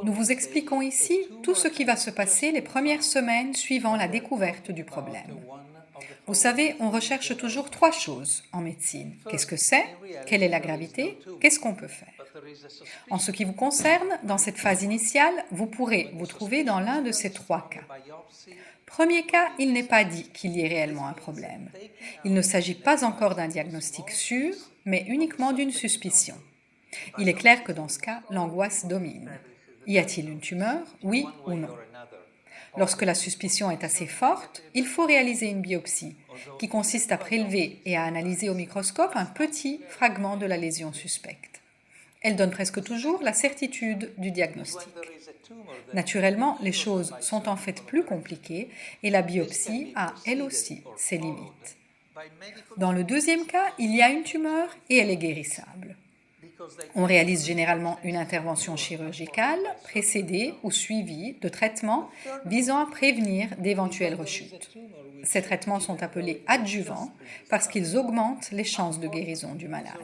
Nous vous expliquons ici tout ce qui va se passer les premières semaines suivant la découverte du problème. Vous savez, on recherche toujours trois choses en médecine. Qu'est-ce que c'est? Quelle est la gravité? Qu'est-ce qu'on peut faire? En ce qui vous concerne, dans cette phase initiale, vous pourrez vous trouver dans l'un de ces trois cas. Premier cas, il n'est pas dit qu'il y ait réellement un problème. Il ne s'agit pas encore d'un diagnostic sûr, mais uniquement d'une suspicion. Il est clair que dans ce cas, l'angoisse domine. Y a-t-il une tumeur? Oui ou non? Lorsque la suspicion est assez forte, il faut réaliser une biopsie, qui consiste à prélever et à analyser au microscope un petit fragment de la lésion suspecte. Elle donne presque toujours la certitude du diagnostic. Naturellement, les choses sont en fait plus compliquées et la biopsie a, elle aussi, ses limites. Dans le deuxième cas, il y a une tumeur et elle est guérissable. On réalise généralement une intervention chirurgicale précédée ou suivie de traitements visant à prévenir d'éventuelles rechutes. Ces traitements sont appelés adjuvants parce qu'ils augmentent les chances de guérison du malade.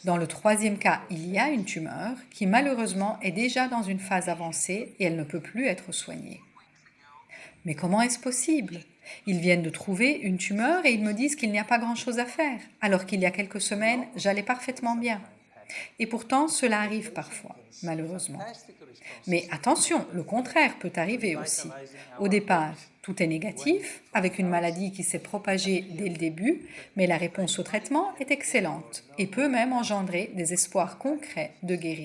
Dans le troisième cas, il y a une tumeur qui malheureusement est déjà dans une phase avancée et elle ne peut plus être soignée. Mais comment est-ce possible? Ils viennent de trouver une tumeur et ils me disent qu'il n'y a pas grand-chose à faire, alors qu'il y a quelques semaines, j'allais parfaitement bien. Et pourtant, cela arrive parfois, malheureusement. Mais attention, le contraire peut arriver aussi. Au départ, tout est négatif, avec une maladie qui s'est propagée dès le début, mais la réponse au traitement est excellente et peut même engendrer des espoirs concrets de guérison.